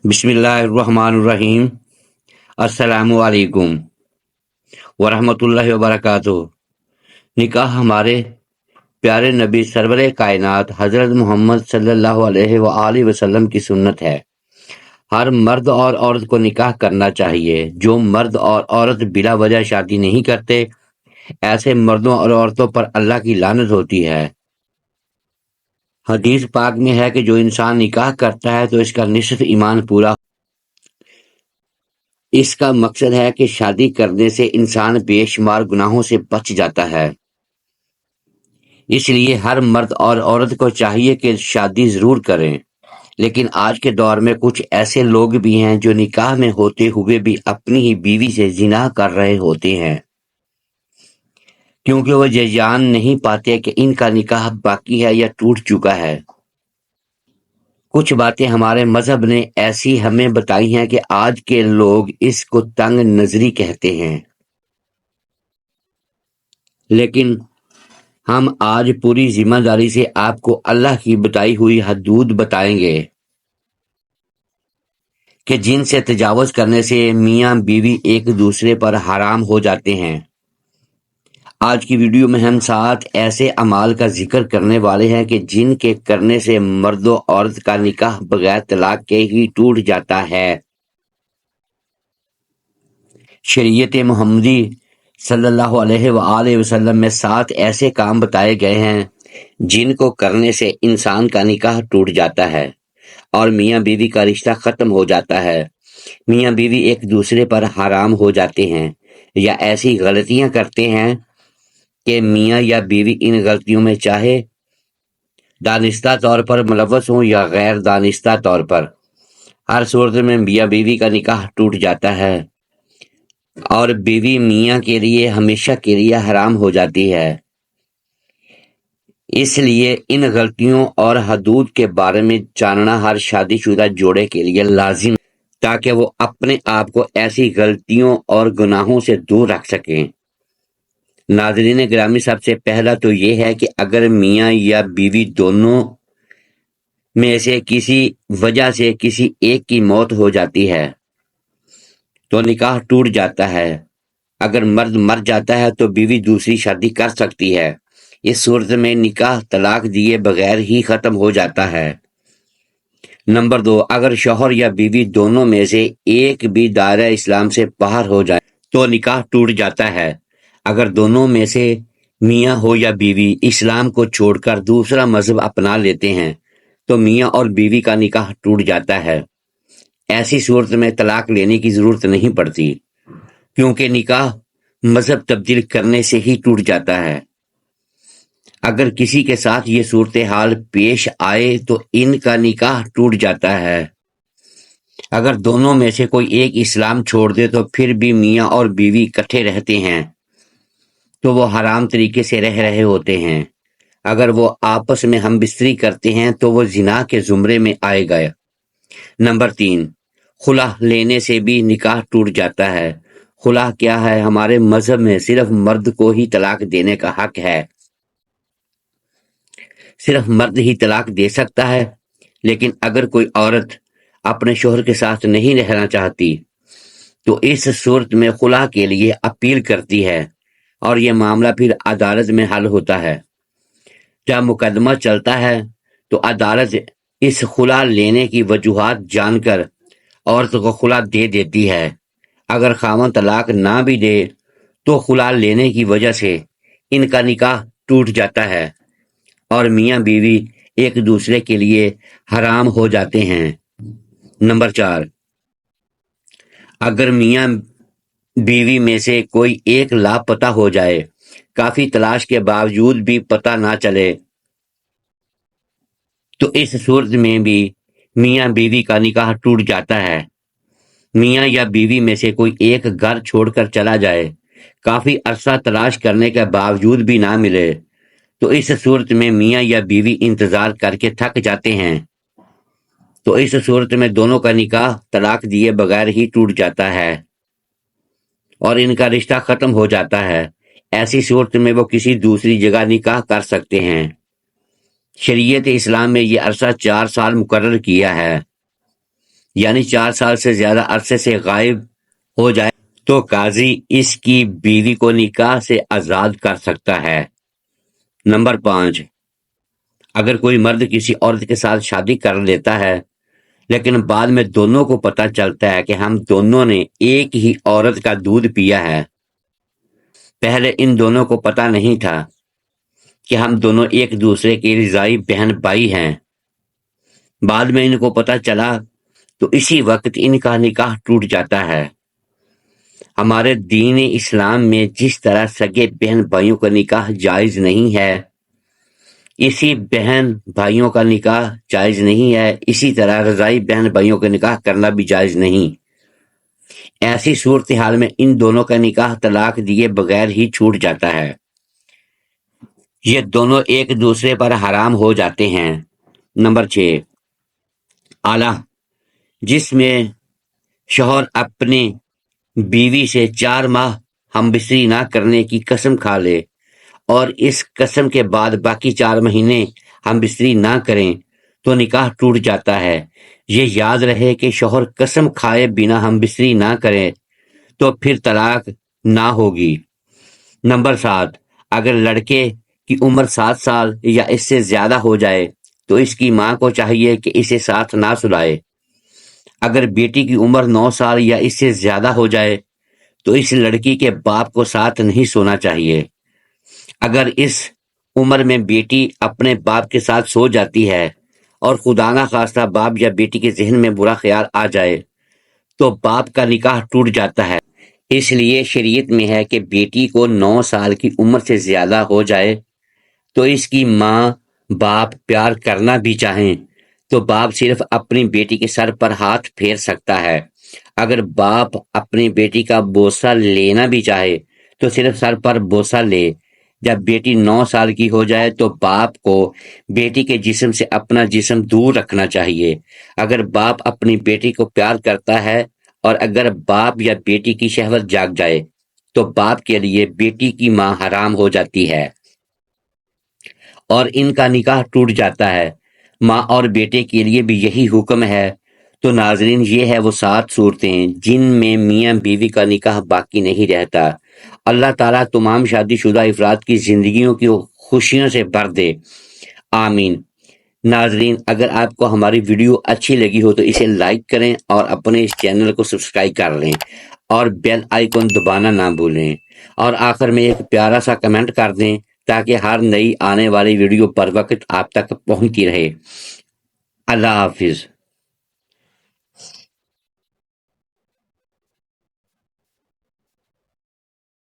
بسم اللہ الرحمن الرحیم۔ السلام علیکم ورحمۃ اللہ وبرکاتہ۔ نکاح ہمارے پیارے نبی سرور کائنات حضرت محمد صلی اللہ علیہ وآلہ وسلم کی سنت ہے۔ ہر مرد اور عورت کو نکاح کرنا چاہیے۔ جو مرد اور عورت بلا وجہ شادی نہیں کرتے، ایسے مردوں اور عورتوں پر اللہ کی لعنت ہوتی ہے۔ حدیث پاک میں ہے کہ جو انسان نکاح کرتا ہے تو اس کا نصف ایمان پورا۔ اس کا مقصد ہے کہ شادی کرنے سے انسان بے شمار گناہوں سے بچ جاتا ہے۔ اس لیے ہر مرد اور عورت کو چاہیے کہ شادی ضرور کریں، لیکن آج کے دور میں کچھ ایسے لوگ بھی ہیں جو نکاح میں ہوتے ہوئے بھی اپنی ہی بیوی سے زنا کر رہے ہوتے ہیں، کیونکہ وہ یہ جان نہیں پاتے کہ ان کا نکاح باقی ہے یا ٹوٹ چکا ہے۔ کچھ باتیں ہمارے مذہب نے ایسی ہمیں بتائی ہیں کہ آج کے لوگ اس کو تنگ نظری کہتے ہیں، لیکن ہم آج پوری ذمہ داری سے آپ کو اللہ کی بتائی ہوئی حدود بتائیں گے کہ جن سے تجاوز کرنے سے میاں بیوی ایک دوسرے پر حرام ہو جاتے ہیں۔ آج کی ویڈیو میں ہم 7 ایسے اعمال کا ذکر کرنے والے ہیں کہ جن کے کرنے سے مرد و عورت کا نکاح بغیر طلاق کے ہی ٹوٹ جاتا ہے۔ شریعت محمدی صلی اللہ علیہ وآلہ وسلم میں 7 ایسے کام بتائے گئے ہیں جن کو کرنے سے انسان کا نکاح ٹوٹ جاتا ہے اور میاں بیوی کا رشتہ ختم ہو جاتا ہے۔ میاں بیوی ایک دوسرے پر حرام ہو جاتے ہیں یا ایسی غلطیاں کرتے ہیں کہ میاں یا بیوی ان غلطیوں میں چاہے دانستہ طور پر ملوث ہوں یا غیر دانستہ طور پر، ہر صورت میں میاں بیوی کا نکاح ٹوٹ جاتا ہے اور بیوی میاں کے لیے ہمیشہ کے لیے حرام ہو جاتی ہے۔ اس لیے ان غلطیوں اور حدود کے بارے میں جاننا ہر شادی شدہ جوڑے کے لیے لازم ہے، تاکہ وہ اپنے آپ کو ایسی غلطیوں اور گناہوں سے دور رکھ سکیں۔ ناظرین گرامی، سب سے پہلا تو یہ ہے کہ اگر میاں یا بیوی دونوں میں سے کسی وجہ سے کسی ایک کی موت ہو جاتی ہے تو نکاح ٹوٹ جاتا ہے۔ اگر مرد مر جاتا ہے تو بیوی دوسری شادی کر سکتی ہے۔ اس صورت میں نکاح طلاق دیے بغیر ہی ختم ہو جاتا ہے۔ نمبر 2، اگر شوہر یا بیوی دونوں میں سے ایک بھی دائرہ اسلام سے باہر ہو جائے تو نکاح ٹوٹ جاتا ہے۔ اگر دونوں میں سے میاں ہو یا بیوی اسلام کو چھوڑ کر دوسرا مذہب اپنا لیتے ہیں تو میاں اور بیوی کا نکاح ٹوٹ جاتا ہے۔ ایسی صورت میں طلاق لینے کی ضرورت نہیں پڑتی، کیونکہ نکاح مذہب تبدیل کرنے سے ہی ٹوٹ جاتا ہے۔ اگر کسی کے ساتھ یہ صورتحال پیش آئے تو ان کا نکاح ٹوٹ جاتا ہے۔ اگر دونوں میں سے کوئی ایک اسلام چھوڑ دے تو پھر بھی میاں اور بیوی اکٹھے رہتے ہیں تو وہ حرام طریقے سے رہ رہے ہوتے ہیں۔ اگر وہ آپس میں ہم بستری کرتے ہیں تو وہ زنا کے زمرے میں آئے گئے۔ نمبر 3، خلا لینے سے بھی نکاح ٹوٹ جاتا ہے۔ خلا کیا ہے؟ ہمارے مذہب میں صرف مرد کو ہی طلاق دینے کا حق ہے۔ صرف مرد ہی طلاق دے سکتا ہے، لیکن اگر کوئی عورت اپنے شوہر کے ساتھ نہیں رہنا چاہتی تو اس صورت میں خلا کے لیے اپیل کرتی ہے اور یہ معاملہ پھر عدالت میں حل ہوتا ہے۔ جب مقدمہ چلتا ہے تو عدالت اس خلا لینے کی وجوہات جان کر عورت کو خلا دے دیتی ہے۔ اگر خاوند طلاق نہ بھی دے تو خلا لینے کی وجہ سے ان کا نکاح ٹوٹ جاتا ہے اور میاں بیوی ایک دوسرے کے لیے حرام ہو جاتے ہیں۔ نمبر 4، اگر میاں بیوی میں سے کوئی ایک لاپتہ ہو جائے، کافی تلاش کے باوجود بھی پتہ نہ چلے، تو اس صورت میں بھی میاں بیوی کا نکاح ٹوٹ جاتا ہے۔ میاں یا بیوی میں سے کوئی ایک گھر چھوڑ کر چلا جائے، کافی عرصہ تلاش کرنے کے باوجود بھی نہ ملے، تو اس صورت میں میاں یا بیوی انتظار کر کے تھک جاتے ہیں، تو اس صورت میں دونوں کا نکاح طلاق دیے بغیر ہی ٹوٹ جاتا ہے اور ان کا رشتہ ختم ہو جاتا ہے۔ ایسی صورت میں وہ کسی دوسری جگہ نکاح کر سکتے ہیں۔ شریعت اسلام میں یہ عرصہ 4 سال مقرر کیا ہے۔ یعنی 4 سال سے زیادہ عرصے سے غائب ہو جائے تو قاضی اس کی بیوی کو نکاح سے آزاد کر سکتا ہے۔ نمبر 5، اگر کوئی مرد کسی عورت کے ساتھ شادی کر لیتا ہے لیکن بعد میں دونوں کو پتہ چلتا ہے کہ ہم دونوں نے ایک ہی عورت کا دودھ پیا ہے، پہلے ان دونوں کو پتہ نہیں تھا کہ ہم دونوں ایک دوسرے کے رضائی بہن بھائی ہیں، بعد میں ان کو پتہ چلا تو اسی وقت ان کا نکاح ٹوٹ جاتا ہے۔ ہمارے دین اسلام میں جس طرح سگے بہن بھائیوں کا نکاح جائز نہیں ہے، اسی بہن بھائیوں کا نکاح جائز نہیں ہے، اسی طرح رضائی بہن بھائیوں کا نکاح کرنا بھی جائز نہیں۔ ایسی صورتحال میں ان دونوں کا نکاح طلاق دیے بغیر ہی چھوٹ جاتا ہے، یہ دونوں ایک دوسرے پر حرام ہو جاتے ہیں۔ نمبر 6، اعلیٰ جس میں شوہر اپنی بیوی سے 4 ماہ ہم بستری نہ کرنے کی قسم کھا لے اور اس قسم کے بعد باقی 4 مہینے ہم بستری نہ کریں تو نکاح ٹوٹ جاتا ہے۔ یہ یاد رہے کہ شوہر قسم کھائے بنا ہم بستری نہ کرے تو پھر طلاق نہ ہوگی۔ نمبر 7، اگر لڑکے کی عمر 7 سال یا اس سے زیادہ ہو جائے تو اس کی ماں کو چاہیے کہ اسے ساتھ نہ سلائے۔ اگر بیٹی کی عمر 9 سال یا اس سے زیادہ ہو جائے تو اس لڑکی کے باپ کو ساتھ نہیں سونا چاہیے۔ اگر اس عمر میں بیٹی اپنے باپ کے ساتھ سو جاتی ہے اور خدا نہ خواستہ باپ یا بیٹی کے ذہن میں برا خیال آ جائے تو باپ کا نکاح ٹوٹ جاتا ہے۔ اس لیے شریعت میں ہے کہ بیٹی کو 9 سال کی عمر سے زیادہ ہو جائے تو اس کی ماں باپ پیار کرنا بھی چاہیں تو باپ صرف اپنی بیٹی کے سر پر ہاتھ پھیر سکتا ہے۔ اگر باپ اپنی بیٹی کا بوسہ لینا بھی چاہے تو صرف سر پر بوسہ لے۔ جب بیٹی 9 سال کی ہو جائے تو باپ کو بیٹی کے جسم سے اپنا جسم دور رکھنا چاہیے۔ اگر باپ اپنی بیٹی کو پیار کرتا ہے اور اگر باپ یا بیٹی کی شہوت جاگ جائے تو باپ کے لیے بیٹی کی ماں حرام ہو جاتی ہے اور ان کا نکاح ٹوٹ جاتا ہے۔ ماں اور بیٹے کے لیے بھی یہی حکم ہے۔ تو ناظرین، یہ ہے وہ 7 صورتیں جن میں میاں بیوی کا نکاح باقی نہیں رہتا۔ اللہ تعالیٰ تمام شادی شدہ افراد کی زندگیوں کی خوشیوں سے بھر دے، آمین۔ ناظرین، اگر آپ کو ہماری ویڈیو اچھی لگی ہو تو اسے لائک کریں اور اپنے اس چینل کو سبسکرائب کر لیں اور بیل آئیکن دبانا نہ بھولیں، اور آخر میں ایک پیارا سا کمنٹ کر دیں تاکہ ہر نئی آنے والی ویڈیو پر وقت آپ تک پہنچتی رہے۔ اللہ حافظ۔